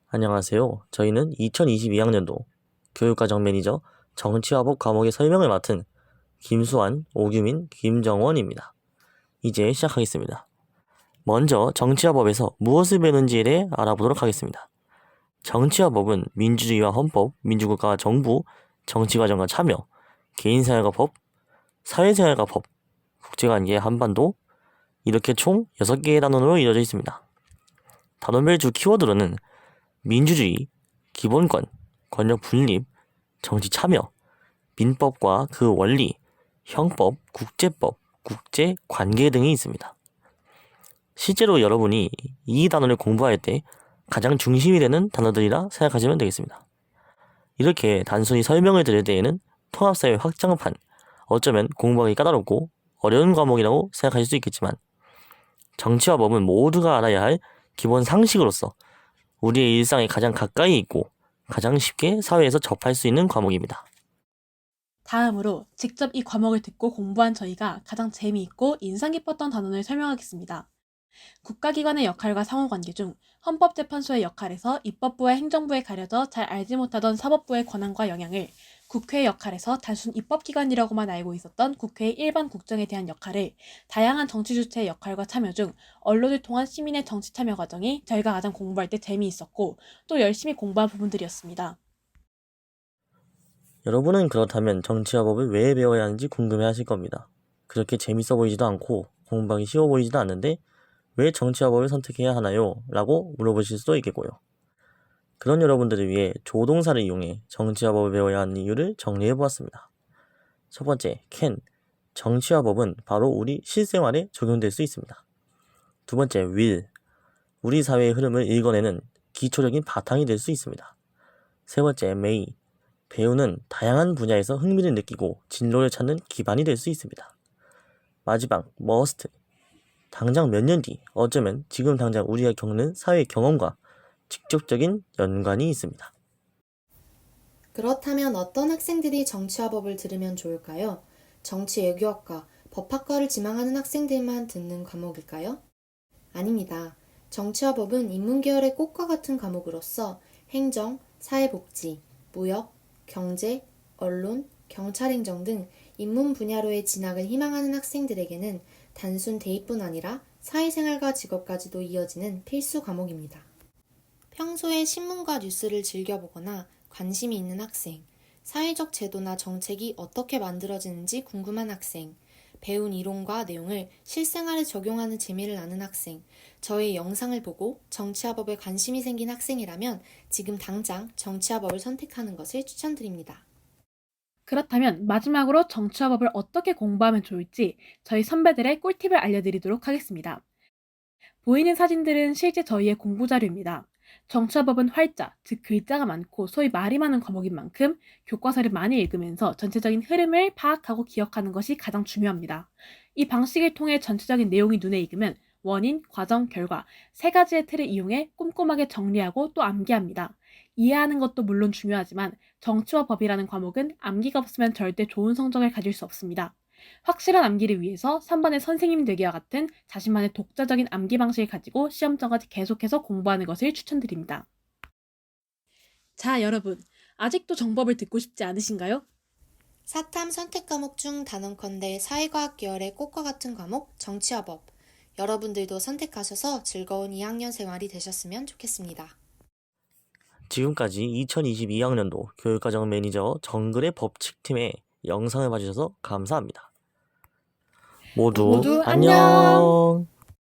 안녕하세요. 저희는 2022학년도 교육과정 매니저 정치화법 과목의 설명을 맡은 김수환, 오규민, 김정원입니다. 이제 시작하겠습니다. 먼저 정치화법에서 무엇을 배우는지에 대해 알아보도록 하겠습니다. 정치화법은 민주주의와 헌법, 민주국가와 정부, 정치과정과 참여, 개인생활과 법, 사회생활과 법, 국제관계, 한반도 이렇게 총 6개의 단원으로 이루어져 있습니다. 단원별 주 키워드로는 민주주의, 기본권, 권력 분립, 정치 참여, 민법과 그 원리, 형법, 국제법, 국제 관계 등이 있습니다. 실제로 여러분이 이 단어를 공부할 때 가장 중심이 되는 단어들이라 생각하시면 되겠습니다. 이렇게 단순히 설명을 드릴 때에는 통합사회 확장판, 어쩌면 공부하기 까다롭고 어려운 과목이라고 생각하실 수 있겠지만 정치와 법은 모두가 알아야 할 기본 상식으로서 우리의 일상에 가장 가까이 있고 가장 쉽게 사회에서 접할 수 있는 과목입니다. 다음으로 직접 이 과목을 듣고 공부한 저희가 가장 재미있고 인상 깊었던 단원을 설명하겠습니다. 국가기관의 역할과 상호관계 중 헌법재판소의 역할에서 입법부와 행정부에 가려져 잘 알지 못하던 사법부의 권한과 영향을, 국회의 역할에서 단순 입법기관이라고만 알고 있었던 국회의 일반 국정에 대한 역할을, 다양한 정치 주체의 역할과 참여 중 언론을 통한 시민의 정치 참여 과정이 저희가 가장 공부할 때 재미있었고 또 열심히 공부한 부분들이었습니다. 여러분은 그렇다면 정치화법을 왜 배워야 하는지 궁금해하실 겁니다. 그렇게 재밌어 보이지도 않고 공부하기 쉬워 보이지도 않는데 왜 정치화법을 선택해야 하나요? 라고 물어보실 수도 있겠고요. 그런 여러분들을 위해 조동사를 이용해 정치화법을 배워야 하는 이유를 정리해보았습니다. 첫 번째, can. 정치화법은 바로 우리 실생활에 적용될 수 있습니다. 두 번째, will. 우리 사회의 흐름을 읽어내는 기초적인 바탕이 될 수 있습니다. 세 번째, may. 배우는 다양한 분야에서 흥미를 느끼고 진로를 찾는 기반이 될 수 있습니다. 마지막, must. 당장 몇 년 뒤, 어쩌면 지금 당장 우리가 겪는 사회 경험과 직접적인 연관이 있습니다. 그렇다면 어떤 학생들이 정치화법을 들으면 좋을까요? 정치 외교학과, 법학과를 지망하는 학생들만 듣는 과목일까요? 아닙니다. 정치화법은 인문계열의 꽃과 같은 과목으로서 행정, 사회복지, 무역, 경제, 언론, 경찰행정 등 인문 분야로의 진학을 희망하는 학생들에게는 단순 대입뿐 아니라 사회생활과 직업까지도 이어지는 필수 과목입니다. 평소에 신문과 뉴스를 즐겨보거나 관심이 있는 학생, 사회적 제도나 정책이 어떻게 만들어지는지 궁금한 학생, 배운 이론과 내용을 실생활에 적용하는 재미를 나는 학생, 저의 영상을 보고 정치화법에 관심이 생긴 학생이라면 지금 당장 정치화법을 선택하는 것을 추천드립니다. 그렇다면 마지막으로 정치화법을 어떻게 공부하면 좋을지 저희 선배들의 꿀팁을 알려드리도록 하겠습니다. 보이는 사진들은 실제 저희의 공부 자료입니다. 정치화법은 활자, 즉 글자가 많고 소위 말이 많은 과목인 만큼 교과서를 많이 읽으면서 전체적인 흐름을 파악하고 기억하는 것이 가장 중요합니다. 이 방식을 통해 전체적인 내용이 눈에 익으면 원인, 과정, 결과 세 가지의 틀을 이용해 꼼꼼하게 정리하고 또 암기합니다. 이해하는 것도 물론 중요하지만 정치와 법이라는 과목은 암기가 없으면 절대 좋은 성적을 가질 수 없습니다. 확실한 암기를 위해서 3반의 선생님 되기와 같은 자신만의 독자적인 암기 방식을 가지고 시험 전까지 계속해서 공부하는 것을 추천드립니다. 자, 여러분. 아직도 정법을 듣고 싶지 않으신가요? 사탐 선택 과목 중 단언컨대 사회과학 계열의 꽃과 같은 과목 정치화법. 여러분들도 선택하셔서 즐거운 2학년 생활이 되셨으면 좋겠습니다. 지금까지 2022학년도 교육과정 매니저 정글의 법칙팀의 영상을 봐주셔서 감사합니다. 모두 모두 안녕! 안녕!